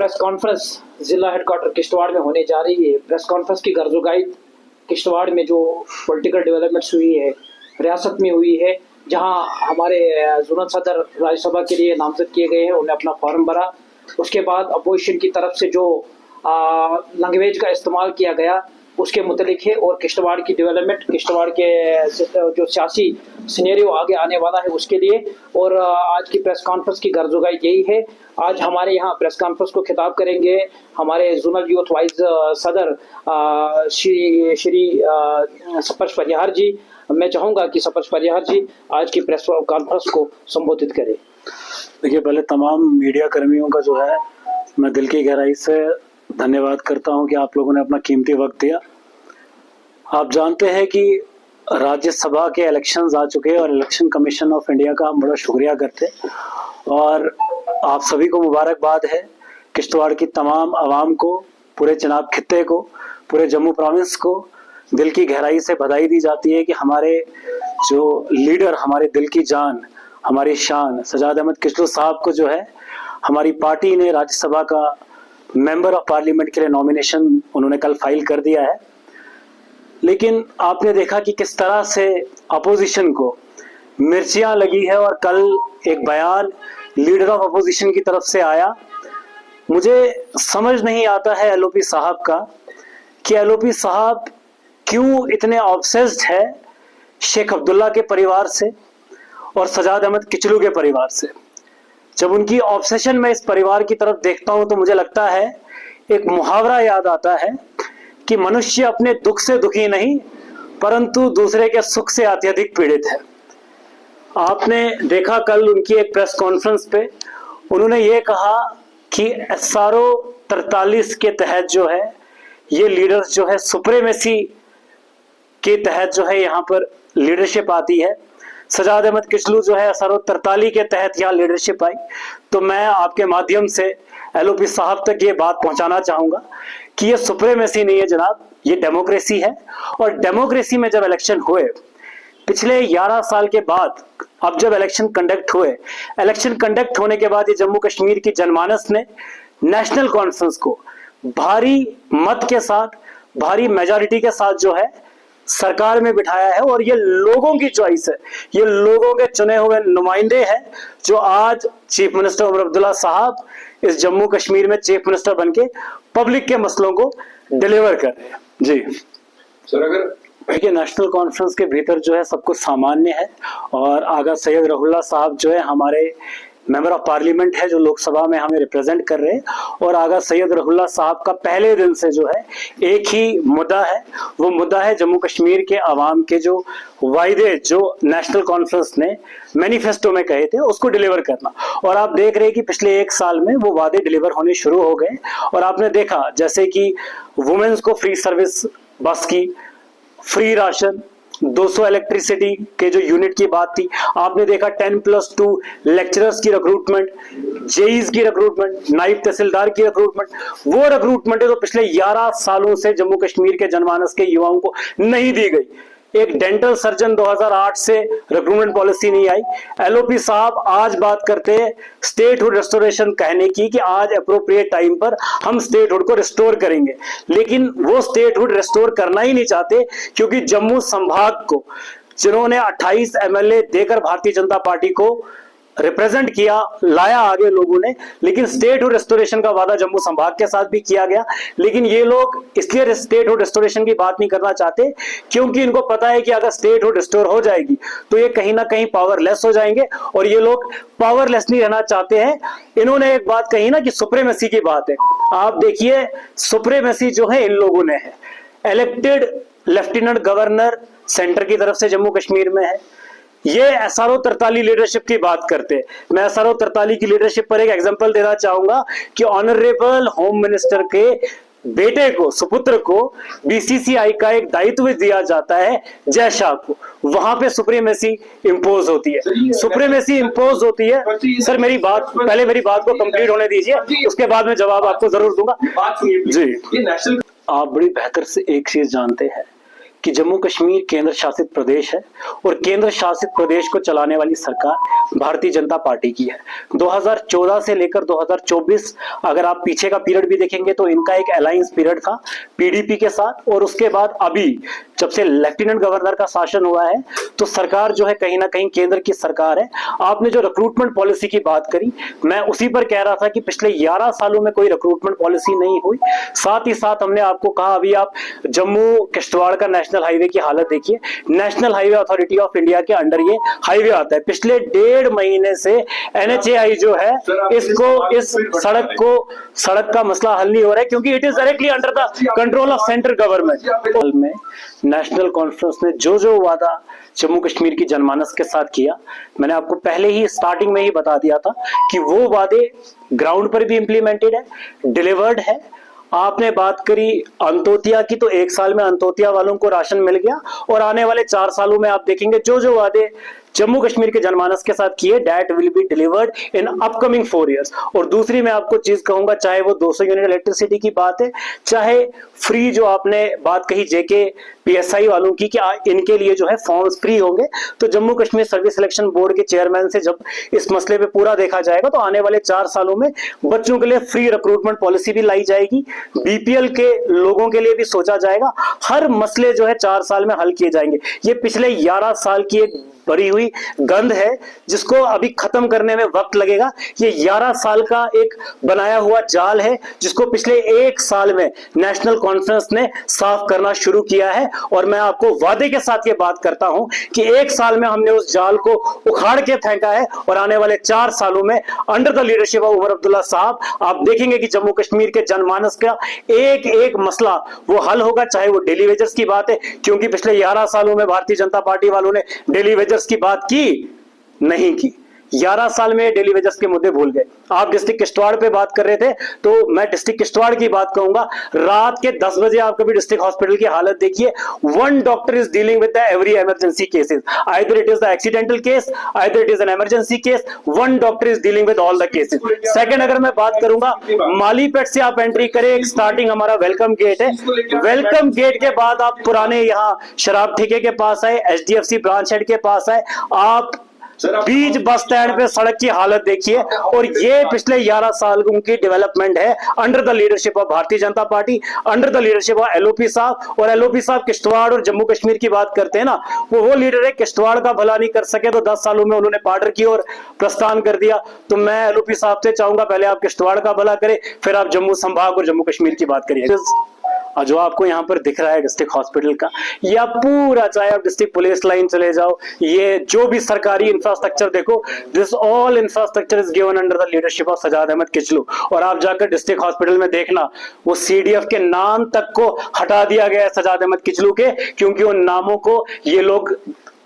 Press conference जिला headquarter Kishtwar में होने जा रही है। प्रेस कॉन्फ्रेंस की गर्जोगाई किश्तवाड़ में जो पॉलिटिकल डेवलपमेंट्स हुई है, रियासत में हुई है, जहां हमारे जोनल सदर राज्यसभा के लिए नामजद किए गए हैं, उन्हें अपना फॉर्म भरा। उसके बाद अपोजिशन की तरफ से जो लैंग्वेज का इस्तेमाल किया गया उसके मुतलिक है, और किश्तवाड़ की डेवलपमेंट, किश्तवाड़ के जो सियासी सिनेरियो आगे आने वाला है उसके लिए। और आज की प्रेस कॉन्फ्रेंस की गर्जोगाई यही है। आज हमारे यहाँ प्रेस कॉन्फ्रेंस को खिताब करेंगे हमारे जोनल यूथ वाइज सदर श्री सपर्श परिहार जी। मैं चाहूँगा कि सपर्श परिहार जी आज की प्रेस कॉन्फ्रेंस को संबोधित करें। देखिए, पहले तमाम मीडिया कर्मियों का जो है मैं दिल की गहराई से धन्यवाद करता हूं कि आप लोगों ने अपना कीमती वक्त दिया। आप जानते हैं कि राज्यसभा के इलेक्शंस आ चुके हैं और इलेक्शन कमीशन ऑफ इंडिया का हम बड़ा शुक्रिया करते हैं, और आप सभी को मुबारकबाद है। किश्तवाड़ की तमाम आवाम को, पूरे चिनाब खित्ते को, पूरे जम्मू प्रोविंस को दिल की गहराई से बधाई दी जाती है कि हमारे जो लीडर, हमारे दिल की जान, हमारी शान सजाद अहमद किचलू साहब को जो है हमारी पार्टी ने राज्यसभा का मेंबर ऑफ पार्लियामेंट के लिए नॉमिनेशन उन्होंने कल फाइल कर दिया है। लेकिन आपने देखा कि किस तरह से अपोजिशन को मिर्चियां लगी है, और कल एक बयान लीडर ऑफ अपोजिशन की तरफ से आया। मुझे समझ नहीं आता है एलओपी साहब का कि एलओपी साहब क्यों इतने ऑब्सेस्ड है शेख अब्दुल्ला के परिवार से और सजाद अहमद किचलू के परिवार से। जब उनकी ऑब्सेशन में इस परिवार की तरफ देखता हूं तो मुझे लगता है, एक मुहावरा याद आता है कि मनुष्य अपने दुख से दुखी नहीं परंतु दूसरे के सुख से अत्यधिक पीड़ित है। आपने देखा कल उनकी एक प्रेस कॉन्फ्रेंस पे उन्होंने ये कहा कि SRO 43 के तहत जो है ये लीडर्स जो है सुप्रीमेसी के तहत जो है यहाँ पर लीडरशिप आती है। सजाद अहमद किचलू जो है SRO 43 के तहत यहाँ लीडरशिप आई। तो मैं आपके माध्यम से एलओपी साहब तक ये बात पहुंचाना चाहूंगा कि ये सुप्रीमेसी नहीं है जनाब, ये डेमोक्रेसी है। और डेमोक्रेसी में जब इलेक्शन हुए पिछले 11 साल के बाद, अब जब इलेक्शन कंडक्ट हुए, इलेक्शन कंडक्ट होने के बाद ये जम्मू कश्मीर की जनमानस ने नेशनल कॉन्फ्रेंस को भारी मत के साथ, भारी मेजॉरिटी के साथ जो है सरकार में बिठाया है। और ये लोगों की चॉइस है, ये लोगों के चुने हुए नुमाइंदे हैं जो आज चीफ मिनिस्टर उमर अब्दुल्ला साहब इस जम्मू कश्मीर में चीफ मिनिस्टर बनके पब्लिक के मसलों को डिलीवर कर रहे हैं। जी सर, अगर देखिए, नेशनल कॉन्फ्रेंस के भीतर जो है सब कुछ सामान्य है, और आगा सैयद रहुल्ला साहब जो है हमारे मेंबर ऑफ पार्लियामेंट है जो लोकसभा में हमें रिप्रेजेंट कर रहे हैं। और आगा सैयद रहुल्ला साहब का पहले दिन से जो है एक ही मुद्दा है, वो मुद्दा है जम्मू कश्मीर के अवाम के जो वायदे जो नेशनल कॉन्फ्रेंस ने मैनिफेस्टो में कहे थे उसको डिलीवर करना। और आप देख रहे हैं कि पिछले 1 साल में वो वादे डिलीवर होने शुरू हो गए। और आपने देखा जैसे कि वुमेन्स को फ्री सर्विस बस की, फ्री राशन, 200 इलेक्ट्रिसिटी के जो यूनिट की बात थी, आपने देखा 10+2 लेक्चरर्स की रिक्रूटमेंट, जेईज की रिक्रूटमेंट, नायब तहसीलदार की रिक्रूटमेंट। वो रिक्रूटमेंट है तो पिछले 11 सालों से जम्मू कश्मीर के जनमानस के युवाओं को नहीं दी गई। एक डेंटल सर्जन 2008 से रिक्रूटमेंट पॉलिसी नहीं आई। एलओपी साहब आज बात करते हैं स्टेटहुड रेस्टोरेशन कहने की कि आज अप्रोप्रिएट टाइम पर हम स्टेटहुड को रिस्टोर करेंगे, लेकिन वो स्टेटहुड रिस्टोर करना ही नहीं चाहते, क्योंकि जम्मू संभाग को जिन्होंने 28 MLA देकर भारतीय जनता पार्टी को रिप्रेजेंट किया, लाया आगे लोगों ने, लेकिन स्टेटहुड रेस्टोरेशन का वादा जम्मू संभाग के साथ भी किया गया। लेकिन ये लोग इसलिए स्टेटहुड रेस्टोरेशन की बात नहीं करना चाहते क्योंकि इनको पता है कि अगर स्टेटहुड रिस्टोर हो जाएगी तो ये कहीं ना कहीं पावरलेस हो जाएंगे, और ये लोग पावरलेस नहीं रहना चाहते हैं। इन्होंने एक बात कही ना कि सुप्रीमेसी की बात है। आप देखिए, सुप्रीमेसी जो है इन लोगों ने है। इलेक्टेड लेफ्टिनेंट गवर्नर सेंटर की तरफ से जम्मू कश्मीर में है। ये SRO 43 लीडरशिप की बात करते हैं। मैं SRO 43 की लीडरशिप पर एक एग्जांपल देना चाहूंगा कि ऑनरेबल होम मिनिस्टर के बेटे को, सुपुत्र को BCCI का एक दायित्व दिया जाता है जय शाह को। वहां पे सुप्रीमेसी इंपोज होती है, सुप्रीमेसी इंपोज होती है। सर मेरी बात, पहले मेरी बात को कंप्लीट होने दीजिए, उसके बाद मैं जवाब आपको जरूर दूंगा। जी, ये नेशनल, आप बड़ी बेहतर से एक चीज जानते हैं कि जम्मू कश्मीर केंद्र शासित प्रदेश है और केंद्र शासित प्रदेश को चलाने वाली सरकार भारतीय जनता पार्टी की है। 2014 से लेकर 2024 अगर आप पीछे का पीरियड भी देखेंगे तो इनका एक अलायंस पीरियड था पीडीपी के साथ, और उसके बाद अभी जब से लेफ्टिनेंट गवर्नर का शासन हुआ है तो सरकार जो है कहीं ना कहीं केंद्र की सरकार है। आपने जो रिक्रूटमेंट पॉलिसी की बात करी, मैं उसी पर कह रहा था कि पिछले 11 सालों में कोई रिक्रूटमेंट पॉलिसी नहीं हुई। साथ ही साथ हमने आपको कहा, अभी आप जम्मू किश्तवाड़ का नेशनल हाईवे की हालत देखिए, national highway authority of India के अंडर ये हाईवे आता है। पिछले 1.5 महीने से एनएचएआई जो है इसको, इस सड़क का मसला हल नहीं हो रहा है क्योंकि it is directly under the control of central government. में नेशनल कॉन्फ्रेंस ने जो वादा जम्मू कश्मीर की जनमानस के साथ किया, मैंने आपको पहले ही स्टार्टिंग में ही बता दिया था कि वो वादे ग्राउंड पर भी इंप्लीमेंटेड है, डिलीवर्ड है। आपने बात करी अंत्योदया की, तो 1 साल में अंत्योदया वालों को राशन मिल गया, और आने वाले 4 सालों में आप देखेंगे जो वादे जम्मू कश्मीर के जनमानस के साथ किए, that will be delivered in upcoming 4 years. और दूसरी मैं आपको चीज कहूंगा, चाहे वो 200 यूनिट इलेक्ट्रिसिटी की बात है, चाहे फ्री जो आपने बात कही जेके पीएसआई वालों की कि इनके लिए जो है फॉर्म्स फ्री होंगे, तो Jammu Kashmir service selection board के चेयरमैन से जब इस मसले पे पूरा देखा जाएगा तो आने वाले 4 सालों में बच्चों के लिए फ्री रिक्रूटमेंट पॉलिसी भी लाई जाएगी, बीपीएल के लोगों के लिए भी सोचा जाएगा। हर मसले जो है 4 साल में हल किए जाएंगे। ये पिछले 11 साल की एक भरी हुई गंध है जिसको अभी खत्म करने में वक्त लगेगा। ये 11 साल का एक बनाया हुआ जाल है जिसको पिछले 1 साल में नेशनल कॉन्फ्रेंस ने साफ करना शुरू किया है, और मैं आपको वादे के साथ ये बात करता हूं कि 1 साल में हमने उस जाल को उखाड़ के फेंका है, और आने वाले 4 सालों में under the leadership of Omar Abdullah sahab आप देखेंगे कि जम्मू कश्मीर के जनमानस का एक एक मसला वो हल होगा। चाहे वो डेली वेजर्स की बात है, क्योंकि पिछले 11 सालों में भारतीय जनता पार्टी वालों ने डेली वेजर्स की बात की नहीं की। 11 साल में डेली वेजर्स के मुद्दे भूल गए। आप डिस्ट्रिक्ट किश्तवाड़ पे बात कर रहे थे, तो मैं डिस्ट्रिक्ट किश्तवाड़ की बात कहूंगा। रात के 10 बजे आप कभी डिस्ट्रिक्ट हॉस्पिटल की हालत देखिए, 1 doctor is dealing with the every emergency cases, either it is the accidental case, either it is an emergency case, 1 doctor is dealing with all the cases. Second, अगर मैं बात करूंगा, मालीपेट से आप एंट्री करें, एक स्टार्टिंग हमारा वेलकम गेट है, वेलकम गेट के बाद आप पुराने यहाँ शराब ठेके के पास आए, एचडीएफसी ब्रांच हेड के पास आए, आप बीच बस स्टैंड पे सड़क की हालत देखिए। और ये पिछले 11 साल की डेवलपमेंट है under the leadership of Bharatiya Janata party, under the leadership of LOP साहब। और एलओपी साहब किश्तवाड़ और जम्मू कश्मीर की बात करते हैं ना, वो लीडर है, किश्तवाड़ का भला नहीं कर सके तो 10 सालों में उन्होंने पार्डर की और प्रस्थान कर दिया। तो मैं एलओपी साहब से चाहूंगा पहले आप किश्तवाड़ का भला करें, फिर आप जम्मू संभाग और जम्मू कश्मीर की बात करिए। जो आपको यहाँ पर दिख रहा है डिस्ट्रिक्ट हॉस्पिटल का, या पूरा, चाहे आप डिस्ट्रिक्ट पुलिस लाइन चले जाओ, ये जो भी सरकारी इंफ्रास्ट्रक्चर देखो, this all infrastructure is given under the leadership of Sajad Ahmed Kichloo. और आप जाकर डिस्ट्रिक्ट हॉस्पिटल में देखना, वो सीडीएफ के नाम तक को हटा दिया गया है सजाद अहमद किचलू के, क्योंकि उन नामों को ये लोग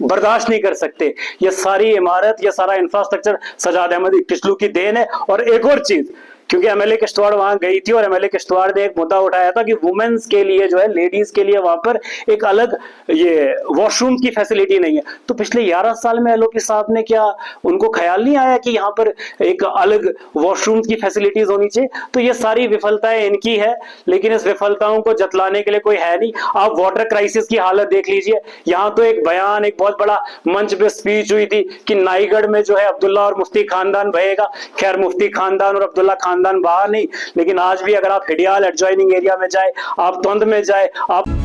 बर्दाश्त नहीं कर सकते। ये सारी इमारत, ये सारा इंफ्रास्ट्रक्चर सजाद अहमद किचलू की देन है। और एक और चीज, क्योंकि एमएलए किश्तवाड़ वहां गई थी और एमएलए किश्तवाड़ ने एक मुद्दा उठाया था कि वुमेन्स के लिए जो है, लेडीज के लिए वहां पर एक अलग ये वॉशरूम की फैसिलिटी नहीं है। तो पिछले 11 साल में एलओपी साहब ने क्या उनको ख्याल नहीं आया कि यहाँ पर एक अलग वॉशरूम की फैसिलिटीज होनी चाहिए? तो ये सारी विफलताएं इनकी है, लेकिन इस विफलताओं को जतलाने के लिए कोई है नहीं। आप वाटर क्राइसिस की हालत देख लीजिए, यहाँ तो एक बयान, एक बहुत बड़ा मंच पे स्पीच हुई थी कि नाईगढ़ में जो है अब्दुल्ला और मुफ्ती खानदान बहेगा। खैर, मुफ्ती खानदान और अब्दुल्ला खानदान बाहर नहीं, लेकिन आज भी अगर आप हिडियाल एडजॉइनिंग एरिया में जाए, आप तंद में जाए, आप